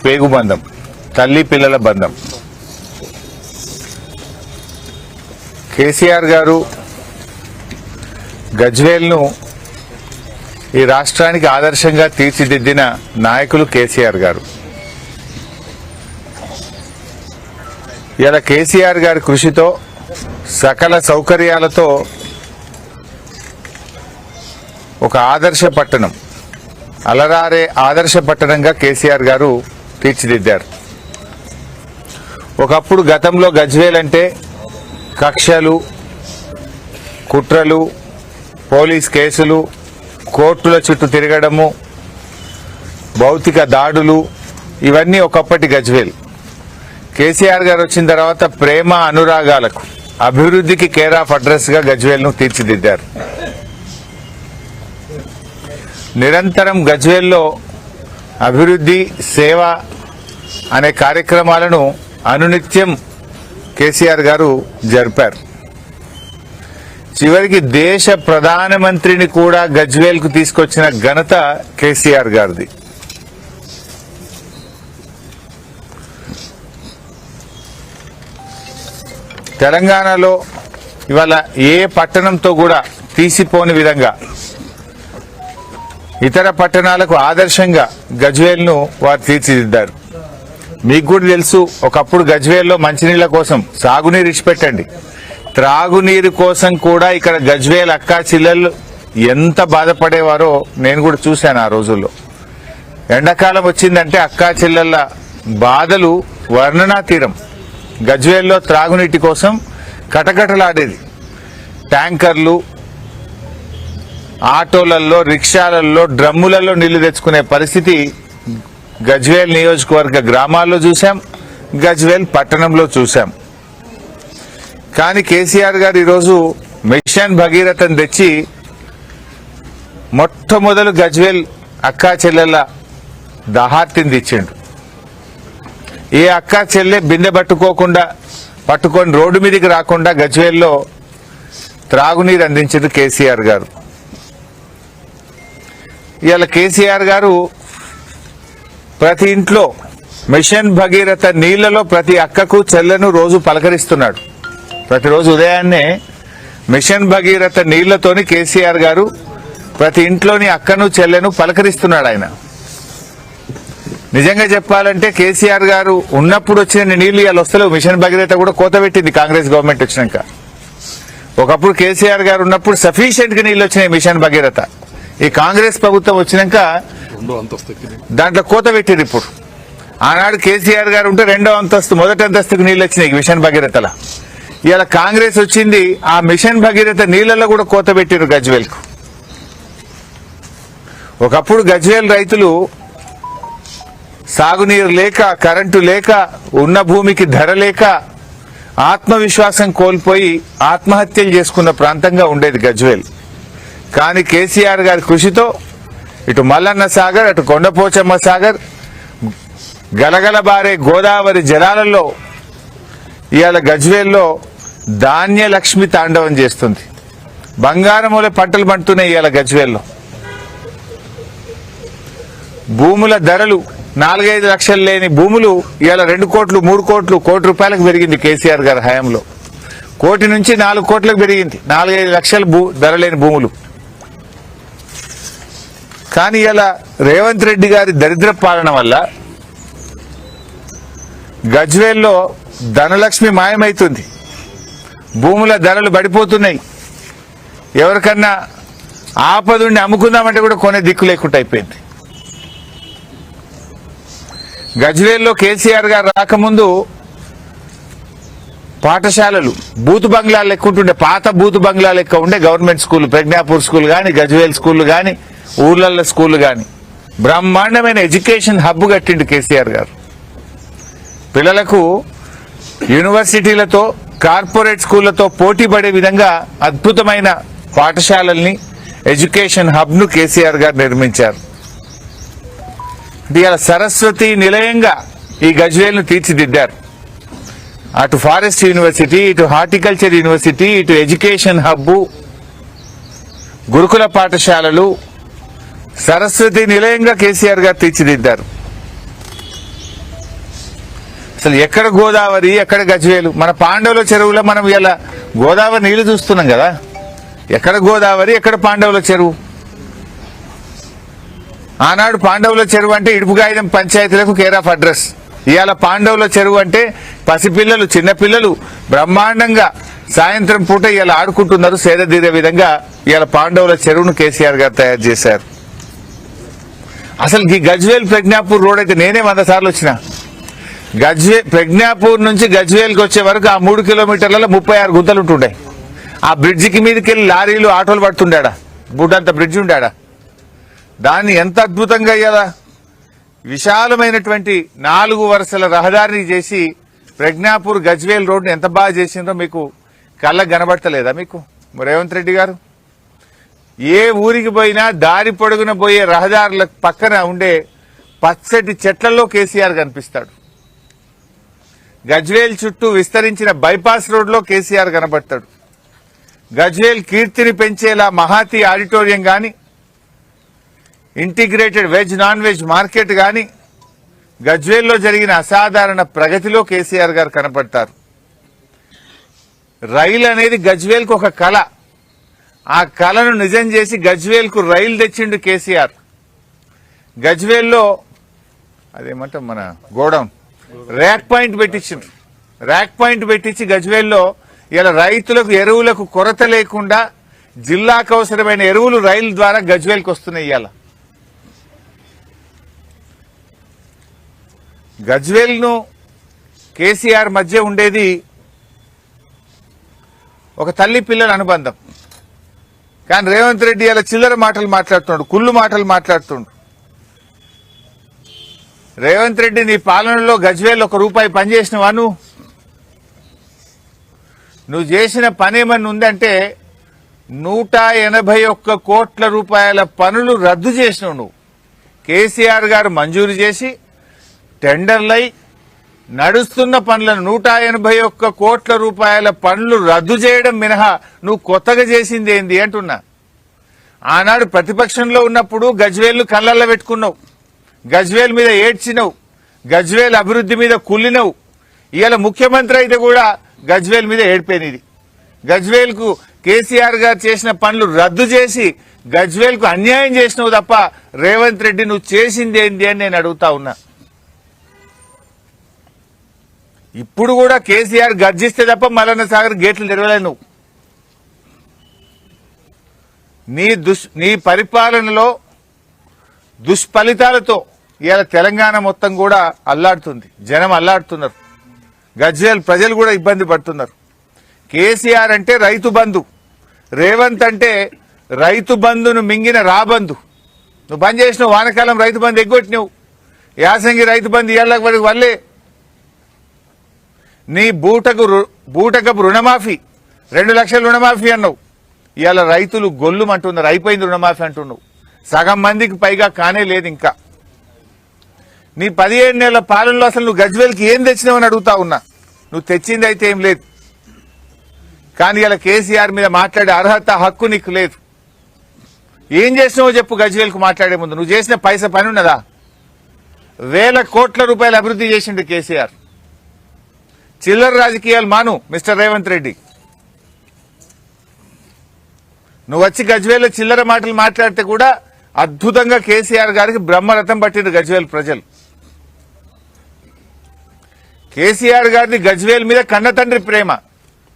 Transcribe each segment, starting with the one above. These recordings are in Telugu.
పేగు బంధం, తల్లి పిల్లల బంధం. కేసీఆర్ గారు గజ్వేల్ను ఈ రాష్ట్రానికి ఆదర్శంగా తీర్చిదిద్దిన నాయకులు కేసీఆర్ గారు. ఇలా కేసీఆర్ గారి కృషితో సకల సౌకర్యాలతో ఒక ఆదర్శ పట్టణం, అలరారే ఆదర్శ పట్టణంగా కేసీఆర్ గారు తీర్చిదిద్దారు. ఒకప్పుడు గతంలో గజ్వేల్ అంటే కక్షలు, కుట్రలు, పోలీస్ కేసులు, కోర్టుల చుట్టూ తిరగడము, భౌతిక దాడులు, ఇవన్నీ ఒకప్పటి గజ్వేల్. కేసీఆర్ గారు వచ్చిన తర్వాత ప్రేమ అనురాగాలకు, అభివృద్ధికి కేర్ ఆఫ్ అడ్రస్ గా గజ్వేల్ను తీర్చిదిద్దారు. నిరంతరం గజ్వేల్లో అభివృద్ధి, సేవ అనే కార్యక్రమాలను అనునిత్యం కేసీఆర్ గారు జరిపారు. చివరికి దేశ ప్రధానమంత్రిని కూడా గజ్వేల్కు తీసుకొచ్చిన ఘనత కేసీఆర్ గారిది. తెలంగాణలో ఇవాళ ఏ పట్టణంతో కూడా తీసిపోని విధంగా ఇతర పట్టణాలకు ఆదర్శంగా గజ్వేల్ను వారు తీర్చిదిద్దారు. మీకు కూడా తెలుసు, ఒకప్పుడు గజ్వేల్లో మంచినీళ్ల కోసం, సాగునీరు ఇచ్చిపెట్టండి, త్రాగునీరు కోసం కూడా ఇక్కడ గజ్వేల్ అక్కా చెల్లెళ్ళు ఎంత బాధపడేవారో నేను కూడా చూశాను ఆ రోజుల్లో. ఎండాకాలం వచ్చిందంటే అక్కా చెల్లెళ్ళ బాధలు వర్ణనాతీరం. గజ్వేల్లో త్రాగునీటి కోసం కటకటలాడేది. ట్యాంకర్లు, ఆటోలలో, రిక్షాలలో, డ్రమ్ములలో నీళ్లు తెచ్చుకునే పరిస్థితి గజ్వేల్ నియోజకవర్గ గ్రామాల్లో చూశాం, గజ్వేల్ పట్టణంలో చూశాం. కానీ కేసీఆర్ గారు ఈరోజు మిషన్ భగీరథను తెచ్చి మొట్టమొదలు గజ్వేల్ అక్కా చెల్లెళ్ళ దాహార్తిని తెచ్చిండు. ఏ అక్కా చెల్లె బిందె పట్టుకొని రోడ్డు మీదకి రాకుండా గజ్వేల్లో త్రాగునీరు అందించారు కేసీఆర్ గారు. ఇవాళ కేసీఆర్ గారు ప్రతి ఇంట్లో మిషన్ భగీరథ నీళ్లలో ప్రతి అక్కకు చెల్లెను రోజు పలకరిస్తున్నాడు. ప్రతిరోజు ఉదయాన్నే మిషన్ భగీరథ నీళ్లతోని కేసీఆర్ గారు ప్రతి ఇంట్లోని అక్కను చెల్లెను పలకరిస్తున్నాడు ఆయన. నిజంగా చెప్పాలంటే కేసీఆర్ గారు ఉన్నప్పుడు వచ్చిన నీళ్లు ఇవాళ వస్తలేవు. మిషన్ భగీరథ కూడా కోత పెట్టింది కాంగ్రెస్ గవర్నమెంట్ వచ్చినాక. ఒకప్పుడు కేసీఆర్ గారు ఉన్నప్పుడు సఫిషియెంట్ గా నీళ్లు వచ్చినాయి మిషన్ భగీరథ. ఈ కాంగ్రెస్ ప్రభుత్వం వచ్చినాక దాంట్లో కోత పెట్టింది. ఇప్పుడు ఆనాడు కేసీఆర్ గారు ఉంటే రెండో అంతస్తు, మొదటి అంతస్తుకు నీళ్లు వచ్చినాయి మిషన్ భగీరథల. ఇవాళ కాంగ్రెస్ వచ్చింది, ఆ మిషన్ భగీరథ నీళ్లలో కూడా కోత పెట్టిరు గజ్వేల్ కు. ఒకప్పుడు గజ్వేల్ రైతులు సాగునీరు లేక, కరెంటు లేక, ఉన్న భూమికి ధర లేక ఆత్మవిశ్వాసం కోల్పోయి ఆత్మహత్యలు చేసుకున్న ప్రాంతంగా ఉండేది గజ్వేల్. కానీ కేసీఆర్ గారి కృషితో ఇటు మల్లన్న సాగర్, అటు కొండపోచమ్మ సాగర్, గలగల బారే గోదావరి జలాలలో ఇవాళ గజ్వేల్లో ధాన్యలక్ష్మి తాండవం చేస్తుంది. బంగారముల పంటలు పండుతున్నాయి ఇవాళ గజ్వేల్లో. భూముల ధరలు 4-5 లక్షలు లేని భూములు ఇవాళ 2 కోట్లు, 3 కోట్లు, కోటి రూపాయలకు పెరిగింది కేసీఆర్ గారి హయాంలో. 1 కోటి నుంచి 4 కోట్లకు పెరిగింది 4-5 లక్షల ధర లేని భూములు. కానీ ఇలా రేవంత్ రెడ్డి గారి దరిద్ర పాలన వల్ల గజ్వేల్లో ధనలక్ష్మి మాయమైతుంది, భూముల ధరలు పడిపోతున్నాయి. ఎవరికన్నా ఆపదుండి అమ్ముకుందామంటే కూడా కొనే దిక్కు లేకుండా అయిపోయింది. గజ్వేల్లో కేసీఆర్ గారు రాకముందు పాఠశాలలు బూతు బంగ్లాలు లెక్క ఉంటుండే, పాత బూతు బంగ్లా లెక్క ఉండే గవర్నమెంట్ స్కూల్, ప్రజ్ఞాపూర్ స్కూల్ కానీ, గజ్వేల్ స్కూల్ కానీ, ఊర్లల్లో స్కూల్ కానీ బ్రహ్మాండమైన ఎడ్యుకేషన్ హబ్ కట్టిండు కేసీఆర్ గారు. పిల్లలకు యూనివర్సిటీలతో, కార్పొరేట్ స్కూళ్లతో పోటీ పడే విధంగా అద్భుతమైన పాఠశాలల్ని, ఎడ్యుకేషన్ హబ్ ను కేసీఆర్ గారు నిర్మించారు. ఇవాళ సరస్వతి నిలయంగా ఈ గజ్వేల్ను తీర్చిదిద్దారు. అటు ఫారెస్ట్ యూనివర్సిటీ, ఇటు హార్టికల్చర్ యూనివర్సిటీ, ఇటు ఎడ్యుకేషన్ హబ్బు, గురుకుల పాఠశాలలు, సరస్వతి నిలయంగా కేసీఆర్ గారు తీర్చిదిద్దారు. అసలు ఎక్కడ గోదావరి ఎక్కడ గజ్వేలు? మన పాండవుల చెరువులో మనం ఇలా గోదావరి నీళ్లు చూస్తున్నాం కదా, ఎక్కడ గోదావరి ఎక్కడ పాండవుల చెరువు? ఆనాడు పాండవుల చెరువు అంటే ఇడుపుగాయిదం పంచాయతీలకు కేర్ ఆఫ్ అడ్రస్. ఇవాళ పాండవుల చెరువు అంటే పసిపిల్లలు చిన్నపిల్లలు బ్రహ్మాండంగా సాయంత్రం పూట ఇలా ఆడుకుంటున్నారు. సేదతీరే విధంగా ఇవాళ పాండవుల చెరువును కేసీఆర్ గారు తయారు చేశారు. అసలు ఈ గజ్వేల్ ప్రజ్ఞాపూర్ రోడ్ అయితే నేనే 100 సార్లు వచ్చిన. ప్రజ్ఞాపూర్ నుంచి గజ్వేల్కి వచ్చే వరకు ఆ 3 కిలోమీటర్లలో 36 గుంతలు ఉంటుండే. ఆ బ్రిడ్జికి మీదకి వెళ్ళి లారీలు ఆటోలు పడుతుండా, బుడ్డంత బ్రిడ్జి ఉండా. దాన్ని ఎంత అద్భుతంగా ఇయ్యాలా విశాలమైనటువంటి 4 వరుసల రహదారిని చేసి ప్రజ్ఞాపూర్ గజ్వేల్ రోడ్డు ఎంత బాగా చేసిందో మీకు కళ్ళకు కనబడతలేదా? మీకు రేవంత్ రెడ్డి గారు ఏ ఊరికి పోయినా దారి పొడుగున పోయే రహదారుల పక్కన ఉండే పచ్చటి చెట్లలో కేసీఆర్ కనిపిస్తాడు. గజ్వేల్ చుట్టూ విస్తరించిన బైపాస్ రోడ్లో కేసీఆర్ కనబడతాడు. గజ్వేల్ కీర్తిని పెంచేలా మహాతి ఆడిటోరియం గాని, integrated veg non veg market గాని, గజ్వేల్లో జరిగిన అసాధారణ ప్రగతిలో కేసీఆర్ గారు కనపడతారు. రైలు అనేది గజ్వేల్కు ఒక కళ. ఆ కళను నిజం చేసి గజ్వేల్కు రైలు తెచ్చిండు కేసీఆర్. గజ్వేల్లో అదేమంటాం మన గోడౌన్ ర్యాక్ పాయింట్ పెట్టించింది. ర్యాక్ పాయింట్ పెట్టించి గజ్వేల్లో ఇలా రైతులకు ఎరువులకు కొరత లేకుండా జిల్లాకు అవసరమైన ఎరువులు రైలు ద్వారా గజ్వేల్కి వస్తున్నాయి. ఇవాళ గజ్వేల్ను కేసీఆర్ మధ్య ఉండేది ఒక తల్లి పిల్లల అనుబంధం. కానీ రేవంత్ రెడ్డి అలా చిల్లర మాటలు మాట్లాడుతున్నాడు, కుళ్ళు మాటలు మాట్లాడుతుండు. రేవంత్ రెడ్డి నీ పాలనలో గజ్వేల్ ₹1 పనిచేసినవా? నువ్వు చేసిన పని ఏమన్నా ఉందంటే 181 కోట్ల రూపాయల పనులు రద్దు చేసినావు. నువ్వు కేసీఆర్ గారు మంజూరు చేసి టెండర్లై నడుస్తున్న పనులను 181 కోట్ల రూపాయల పనులు రద్దు చేయడం మినహా నువ్వు కొత్తగా చేసింది ఏంది అంటున్నా. ఆనాడు ప్రతిపక్షంలో ఉన్నప్పుడు గజ్వేల్ కళ్ళల్లో పెట్టుకున్నావు, గజ్వేల్ మీద ఏడ్చినవు, గజ్వేల్ అభివృద్ధి మీద కుళ్ళినవు. ఇవాళ ముఖ్యమంత్రి అయితే కూడా గజ్వేల్ మీద ఏడిపోయినది. గజ్వేల్ కు కేసీఆర్ గారు చేసిన పనులు రద్దు చేసి గజ్వేల్ కు అన్యాయం చేసినావు తప్ప రేవంత్ రెడ్డి నువ్వు చేసింది ఏంది అని నేను అడుగుతా ఉన్నా. ఇప్పుడు కూడా కేసీఆర్ గర్జిస్తే తప్ప మల్లన్న సాగర్ గేట్లు తెరవలే. నువ్వు నీ పరిపాలనలో దుష్ఫలితాలతో ఇవాళ తెలంగాణ మొత్తం కూడా అల్లాడుతుంది, జనం అల్లాడుతున్నారు, గజ్వేల్ ప్రజలు కూడా ఇబ్బంది పడుతున్నారు. కేసీఆర్ అంటే రైతు బంధు, రేవంత్ అంటే రైతు బంధును మింగిన రాబంధు. నువ్వు బంద్ చేసినావు, వానకాలం రైతు బంధు ఎగ్గొట్టినావు, యాసంగి రైతు బంధు ఇవాళ వల్లే. నీ బూటకపు రుణమాఫీ 2 లక్షల రుణమాఫీ అన్నావు, ఇవాళ రైతులు గొల్లుమంటున్నారు, అయిపోయింది రుణమాఫీ అంటున్నావు. సగం మందికి పైగా కానే లేదు. ఇంకా నీ 17 నెలల పాలనలో అసలు నువ్వు గజ్వేల్కి ఏం తెచ్చినావని అడుగుతా ఉన్నా. నువ్వు తెచ్చింది అయితే ఏం లేదు. కానీ ఇలా కేసీఆర్ మీద మాట్లాడే అర్హత హక్కు నీకు లేదు. ఏం చేసినావో చెప్పు. గజ్వేల్కు మాట్లాడే ముందు నువ్వు చేసిన పని ఉన్నదా? 1,000 కోట్ల రూపాయలు అభివృద్ధి చేసిండు కేసీఆర్. చిల్లర రాజకీయాలు మాను మిస్టర్ రేవంత్ రెడ్డి. నువ్వు వచ్చి గజ్వేల్లో చిల్లర మాటలు మాట్లాడితే కూడా అద్భుతంగా కేసీఆర్ గారికి బ్రహ్మరథం పట్టిండు గజ్వేల్ ప్రజలు. కేసీఆర్ గారిని గజ్వేల్ మీద కన్న తండ్రి ప్రేమ,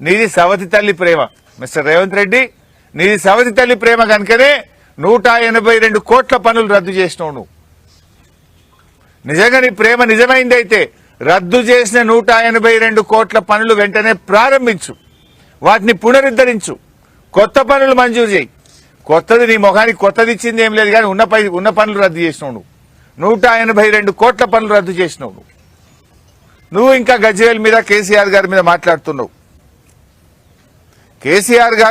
నీది సవతి తల్లి ప్రేమ. మిస్టర్ రేవంత్ రెడ్డి, నీది సవతి తల్లి ప్రేమ కనుకనే 182 కోట్ల పనులు రద్దు చేసినావు. నువ్వు నిజంగా నీ ప్రేమ నిజమైందైతే రద్దు చేసిన 182 కోట్ల పనులు వెంటనే ప్రారంభించు, వాటిని పునరుద్ధరించు, కొత్త పనులు మంజూరు చేయి. కొత్తది నీ మొఖానికి కొత్తది ఇచ్చింది ఏం లేదు, కానీ ఉన్న పనులు రద్దు చేసినావు. నువ్వు 182 కోట్ల పనులు రద్దు చేసినావు. నువ్వు ఇంకా గజ్వేల్ మీద కేసీఆర్ గారి మీద మాట్లాడుతున్నావు. కేసీఆర్ గారు